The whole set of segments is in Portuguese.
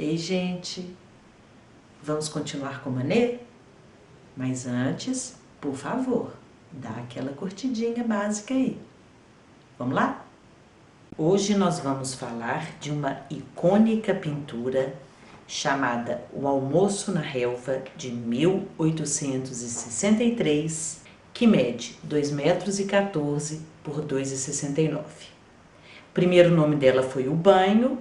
Ei, gente, vamos continuar com Manet? Mas antes, por favor, dá aquela curtidinha básica aí. Vamos lá? Hoje nós vamos falar de uma icônica pintura chamada O Almoço na Relva, de 1863, que mede 2,14 m por 2,69 m. O primeiro nome dela foi O Banho,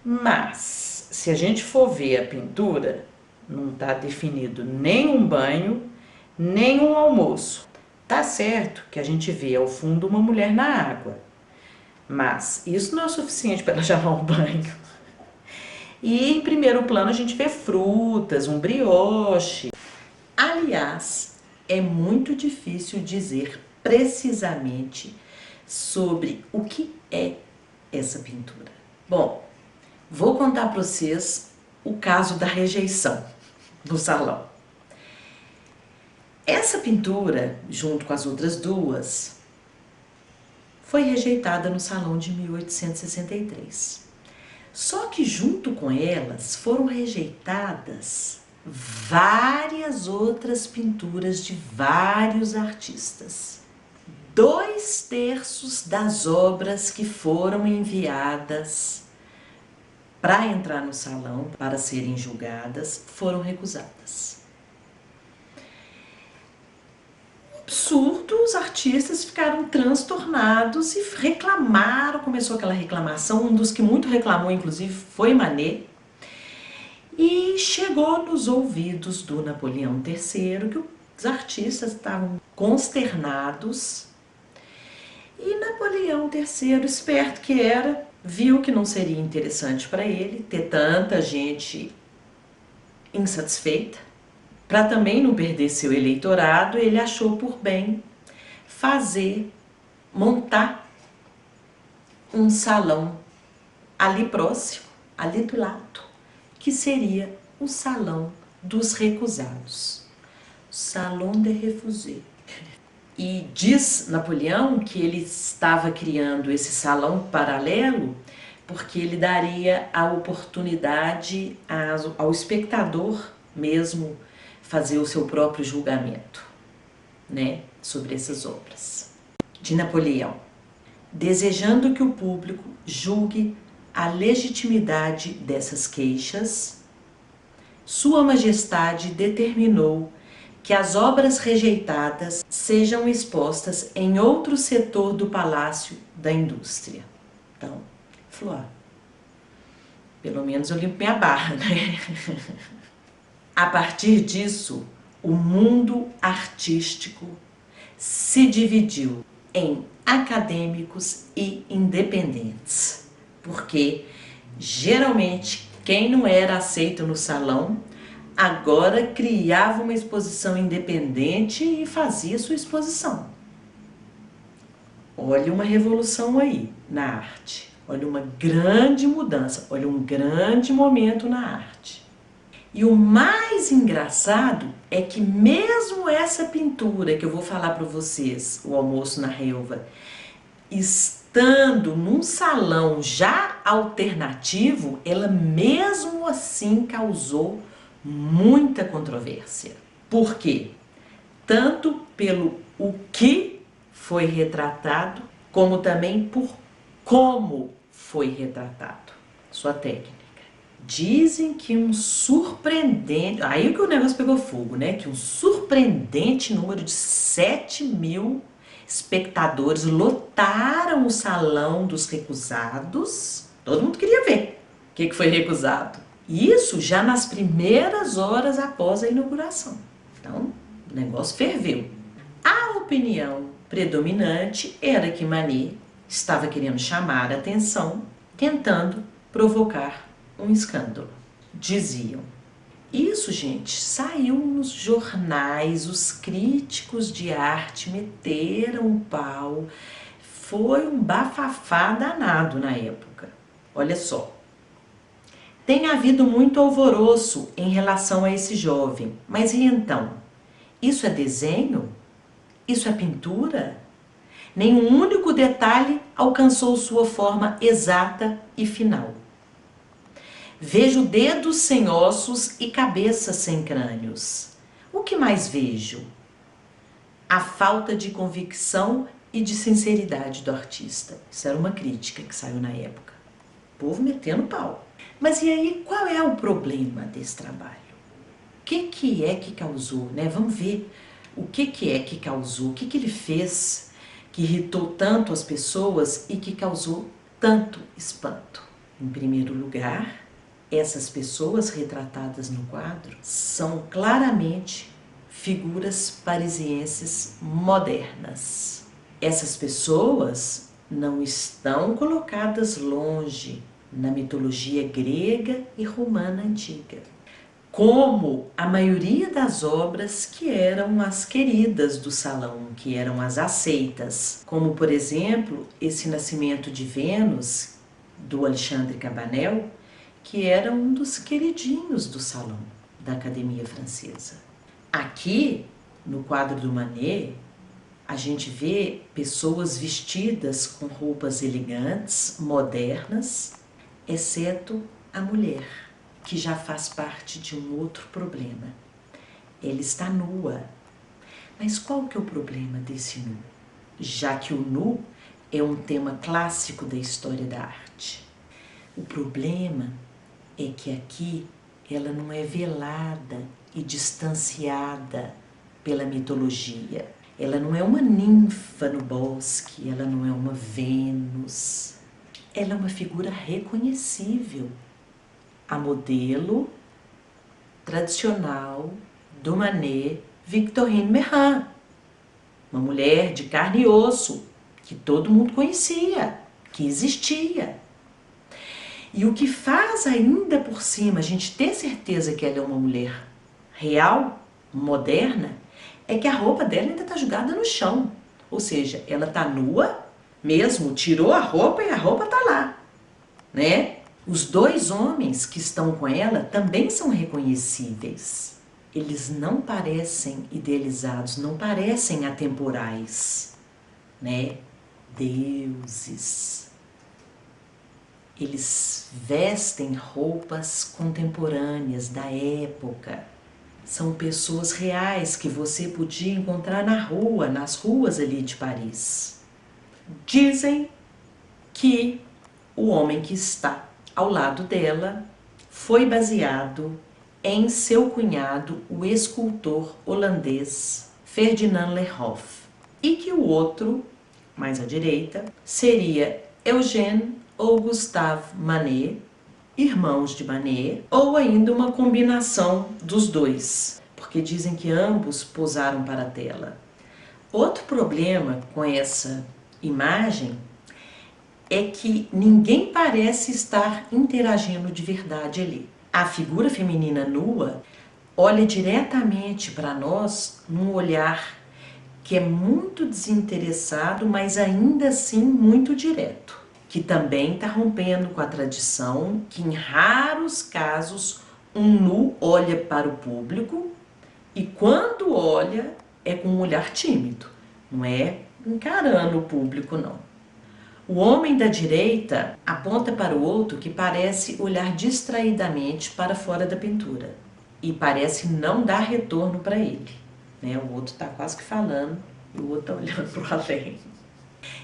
mas se a gente for ver a pintura, não está definido nem um banho, nem um almoço. Tá certo que a gente vê ao fundo uma mulher na água, mas isso não é o suficiente para ela chamar um banho. E em primeiro plano a gente vê frutas, um brioche. Aliás, é muito difícil dizer precisamente sobre o que é essa pintura. Bom, vou contar para vocês o caso da rejeição no salão. Essa pintura, junto com as outras duas, foi rejeitada no salão de 1863. Só que junto com elas foram rejeitadas várias outras pinturas de vários artistas. 2/3 das obras que foram enviadas para entrar no salão, para serem julgadas, foram recusadas. Absurdo, os artistas ficaram transtornados e reclamaram, começou aquela reclamação, um dos que muito reclamou inclusive foi Manet, e chegou nos ouvidos do Napoleão III que os artistas estavam consternados, e Napoleão III, esperto que era, viu que não seria interessante para ele ter tanta gente insatisfeita. Para também não perder seu eleitorado, ele achou por bem montar um salão ali próximo, ali do lado, que seria o Salão dos Recusados, Salon des Refusés. E diz Napoleão que ele estava criando esse salão paralelo porque ele daria a oportunidade ao espectador mesmo fazer o seu próprio julgamento, né, sobre essas obras. De Napoleão: desejando que o público julgue a legitimidade dessas queixas, Sua Majestade determinou que as obras rejeitadas sejam expostas em outro setor do Palácio da Indústria. Então, falou, pelo menos eu limpo minha barra, né? A partir disso, o mundo artístico se dividiu em acadêmicos e independentes, porque geralmente quem não era aceito no salão agora criava uma exposição independente e fazia sua exposição. Olha uma revolução aí na arte, olha uma grande mudança, olha um grande momento na arte. E o mais engraçado é que mesmo essa pintura que eu vou falar para vocês, O Almoço na Relva, estando num salão já alternativo, ela mesmo assim causou muita controvérsia. Por quê? Tanto pelo o que foi retratado, como também por como foi retratado, sua técnica. Dizem que um surpreendente... Aí que o negócio pegou fogo, né? Que um surpreendente número de 7.000 espectadores lotaram o Salão dos Recusados. Todo mundo queria ver o que foi recusado. Isso já nas primeiras horas após a inauguração. Então, o negócio ferveu. A opinião predominante era que Manet estava querendo chamar a atenção, tentando provocar um escândalo. Diziam. Isso, gente, saiu nos jornais, os críticos de arte meteram o pau. Foi um bafafá danado na época. Olha só. Tem havido muito alvoroço em relação a esse jovem. Mas e então? Isso é desenho? Isso é pintura? Nenhum único detalhe alcançou sua forma exata e final. Vejo dedos sem ossos e cabeças sem crânios. O que mais vejo? A falta de convicção e de sinceridade do artista. Isso era uma crítica que saiu na época. O povo metendo pau. Mas e aí, qual é o problema desse trabalho? O que é que causou, né? Vamos ver o que é que causou, o que ele fez que irritou tanto as pessoas e que causou tanto espanto. Em primeiro lugar, essas pessoas retratadas no quadro são claramente figuras parisienses modernas. Essas pessoas não estão colocadas longe na mitologia grega e romana antiga, como a maioria das obras que eram as queridas do salão, que eram as aceitas, como por exemplo esse Nascimento de Vênus do Alexandre Cabanel, que era um dos queridinhos do salão da Academia Francesa. Aqui, no quadro do Manet, a gente vê pessoas vestidas com roupas elegantes, modernas, exceto a mulher, que já faz parte de um outro problema. Ela está nua. Mas qual que é o problema desse nu? Já que o nu é um tema clássico da história da arte. O problema é que aqui ela não é velada e distanciada pela mitologia. Ela não é uma ninfa no bosque, ela não é uma Vênus. Ela é uma figura reconhecível. A modelo tradicional do Manet, Victorine Meurent. Uma mulher de carne e osso, que todo mundo conhecia, que existia. E o que faz ainda por cima a gente ter certeza que ela é uma mulher real, moderna, é que a roupa dela ainda está jogada no chão. Ou seja, ela está nua, mesmo tirou a roupa e a roupa está lá, né? Os dois homens que estão com ela também são reconhecíveis. Eles não parecem idealizados, não parecem atemporais, né? Deuses. Eles vestem roupas contemporâneas da época. São pessoas reais que você podia encontrar na rua, nas ruas ali de Paris. Dizem que o homem que está ao lado dela foi baseado em seu cunhado, o escultor holandês Ferdinand Lerhoff, e que o outro, mais à direita, seria Eugène ou Gustave Manet, irmãos de Manet, ou ainda uma combinação dos dois, porque dizem que ambos posaram para a tela. Outro problema com essa imagem é que ninguém parece estar interagindo de verdade ali. A figura feminina nua olha diretamente para nós num olhar que é muito desinteressado, mas ainda assim muito direto, que também está rompendo com a tradição que em raros casos um nu olha para o público e quando olha é com um olhar tímido, não é encarando o público não. O homem da direita aponta para o outro que parece olhar distraidamente para fora da pintura e parece não dar retorno para ele, né? O outro está quase que falando e o outro está olhando para o além.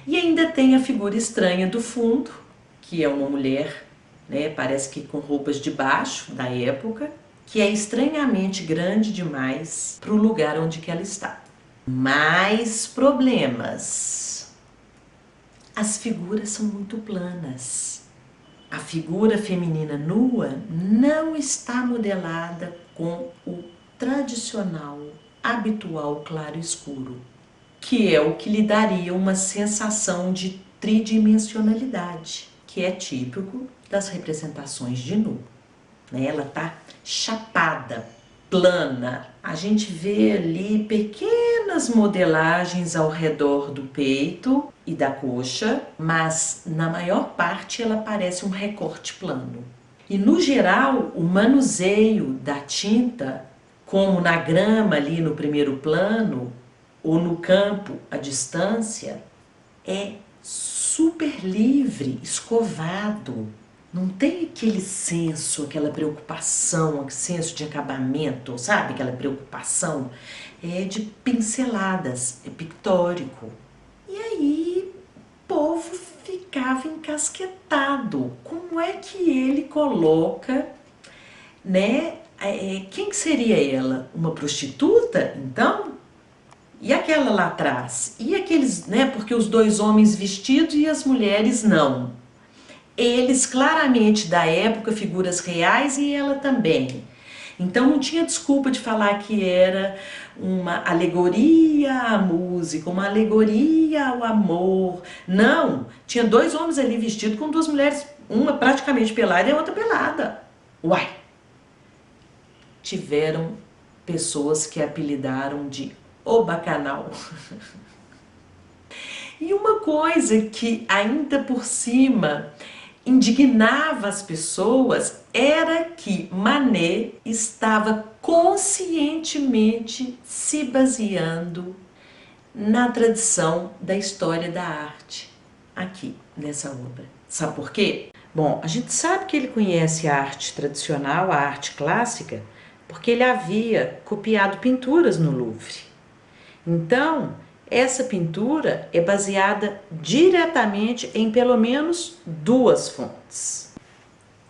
E ainda tem a figura estranha do fundo, que é uma mulher, né? Parece que com roupas de baixo da época, que é estranhamente grande demais para o lugar onde que ela está. Mais problemas. As figuras são muito planas. A figura feminina nua não está modelada com o tradicional, habitual claro escuro, que é o que lhe daria uma sensação de tridimensionalidade, que é típico das representações de nu. Ela está chapada, plana. A gente vê ali pequenas modelagens ao redor do peito e da coxa, mas na maior parte ela parece um recorte plano. E no geral, o manuseio da tinta, como na grama ali no primeiro plano, ou no campo à distância, é super livre, escovado. Não tem aquele senso, aquela preocupação, aquele senso de acabamento, sabe? Aquela preocupação de pinceladas, é pictórico. E aí o povo ficava encasquetado. Como é que ele coloca, né? Quem que seria ela? Uma prostituta, então? E aquela lá atrás? E aqueles, né? Porque os dois homens vestidos e as mulheres não. Eles claramente da época, figuras reais, e ela também. Então não tinha desculpa de falar que era uma alegoria à música, uma alegoria ao amor. Não, tinha dois homens ali vestidos com duas mulheres, uma praticamente pelada e a outra pelada. Uai! Tiveram pessoas que apelidaram de o bacanal. E uma coisa que ainda por cima indignava as pessoas era que Manet estava conscientemente se baseando na tradição da história da arte aqui nessa obra. Sabe por quê? Bom, a gente sabe que ele conhece a arte tradicional, a arte clássica, porque ele havia copiado pinturas no Louvre. Então, essa pintura é baseada diretamente em pelo menos duas fontes.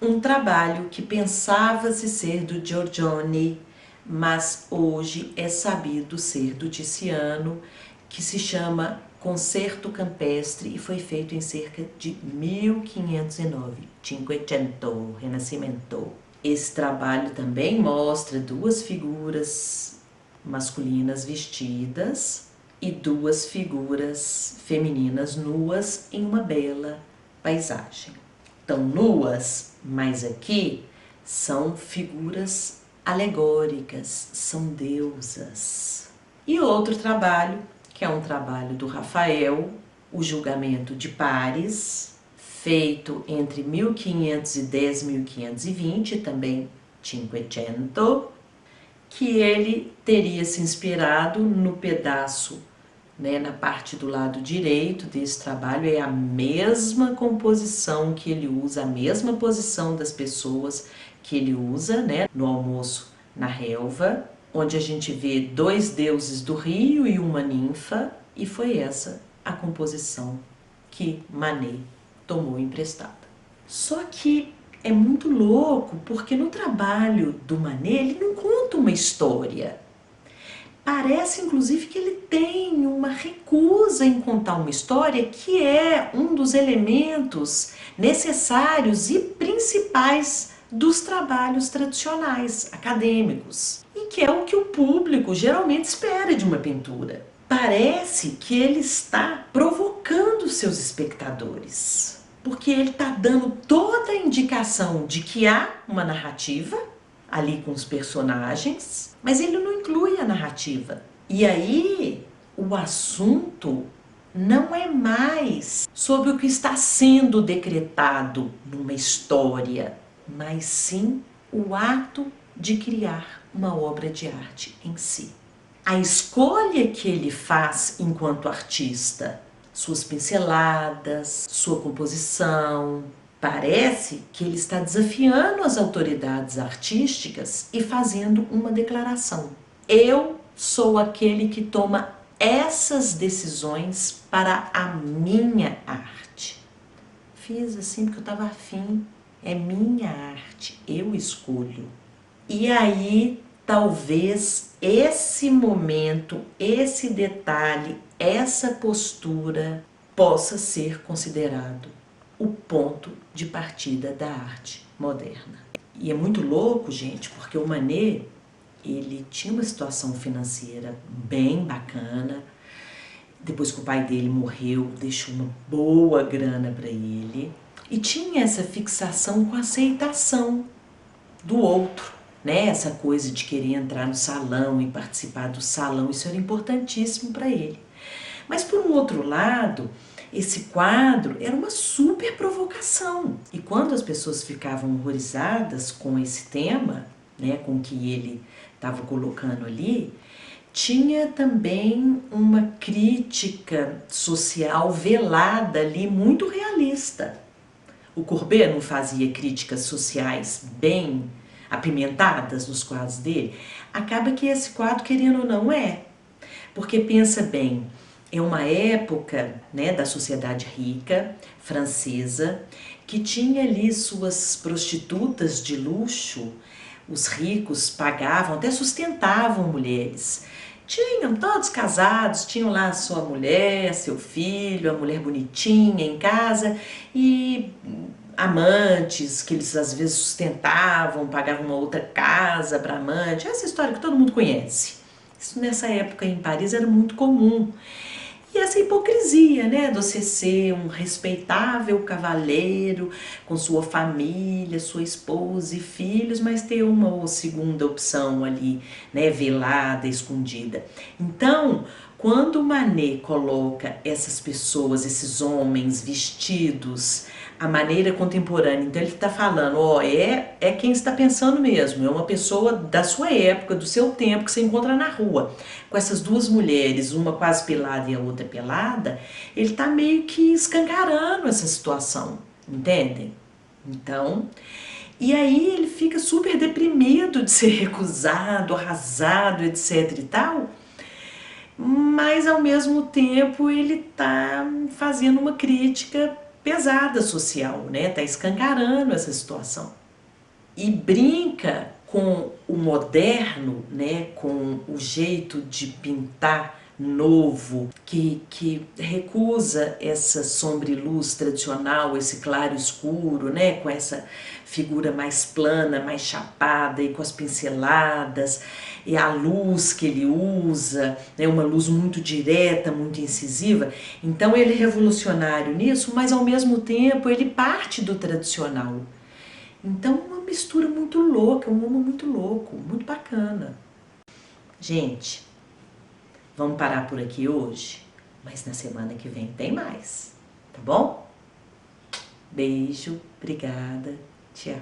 Um trabalho que pensava-se ser do Giorgione, mas hoje é sabido ser do Tiziano, que se chama Concerto Campestre e foi feito em cerca de 1509, Cinquecento, Renascimento. Esse trabalho também mostra duas figuras masculinas vestidas e duas figuras femininas nuas em uma bela paisagem. Então, nuas, mas aqui são figuras alegóricas, são deusas. E outro trabalho, que é um trabalho do Rafael, O Julgamento de Paris, feito entre 1510 e 1520, também Cinquecento, que ele teria se inspirado no pedaço, né, na parte do lado direito desse trabalho, é a mesma composição que ele usa, a mesma posição das pessoas que ele usa, né, no almoço na relva, onde a gente vê dois deuses do rio e uma ninfa, e foi essa a composição que Manet tomou emprestada. Só que é muito louco, porque no trabalho do Manet ele não conta uma história. Parece, inclusive, que ele tem uma recusa em contar uma história, que é um dos elementos necessários e principais dos trabalhos tradicionais, acadêmicos, e que é o que o público geralmente espera de uma pintura. Parece que ele está provocando seus espectadores, porque ele está dando toda a indicação de que há uma narrativa ali com os personagens, mas ele não inclui a narrativa. E aí o assunto não é mais sobre o que está sendo decretado numa história, mas sim o ato de criar uma obra de arte em si. A escolha que ele faz enquanto artista, suas pinceladas, sua composição, parece que ele está desafiando as autoridades artísticas e fazendo uma declaração. Eu sou aquele que toma essas decisões para a minha arte. Fiz assim porque eu estava afim. É minha arte, eu escolho. E aí, talvez esse momento, esse detalhe, essa postura possa ser considerado o ponto de partida da arte moderna. E é muito louco, gente, porque o Manet, ele tinha uma situação financeira bem bacana. Depois que o pai dele morreu, deixou uma boa grana para ele. E tinha essa fixação com a aceitação do outro, né? Essa coisa de querer entrar no salão e participar do salão, isso era importantíssimo para ele. Mas por um outro lado, esse quadro era uma super provocação. E quando as pessoas ficavam horrorizadas com esse tema, né, com o que ele estava colocando ali, tinha também uma crítica social velada ali, muito realista. O Courbet não fazia críticas sociais bem apimentadas nos quadros dele? Acaba que esse quadro, querendo ou não, é. Porque pensa bem, é uma época, né, da sociedade rica, francesa, que tinha ali suas prostitutas de luxo. Os ricos pagavam, até sustentavam mulheres. Tinham todos casados, tinham lá a sua mulher, seu filho, a mulher bonitinha em casa e amantes que eles às vezes sustentavam, pagavam uma outra casa para amante. Essa história que todo mundo conhece. Isso nessa época em Paris era muito comum. E essa hipocrisia, né, de você ser um respeitável cavalheiro com sua família, sua esposa e filhos, mas ter uma ou segunda opção ali, né, velada, escondida. Então, quando Manet coloca essas pessoas, esses homens vestidos, a maneira contemporânea, então ele está falando, ó, é quem está pensando mesmo, é uma pessoa da sua época, do seu tempo, que você encontra na rua. Com essas duas mulheres, uma quase pelada e a outra pelada, ele está meio que escancarando essa situação, entendem? Então, e aí ele fica super deprimido de ser recusado, arrasado, etc e tal, mas ao mesmo tempo ele está fazendo uma crítica pesada social, né? Tá escancarando essa situação. E brinca com o moderno, né? Com o jeito de pintar novo, que recusa essa sombra e luz tradicional, esse claro escuro, né? Com essa figura mais plana, mais chapada e com as pinceladas, e a luz que ele usa, né? Uma luz muito direta, muito incisiva. Então ele é revolucionário nisso, mas ao mesmo tempo ele parte do tradicional. Então uma mistura muito louca, um mundo muito louco, muito bacana. Gente, vamos parar por aqui hoje, mas na semana que vem tem mais, tá bom? Beijo, obrigada, tchau.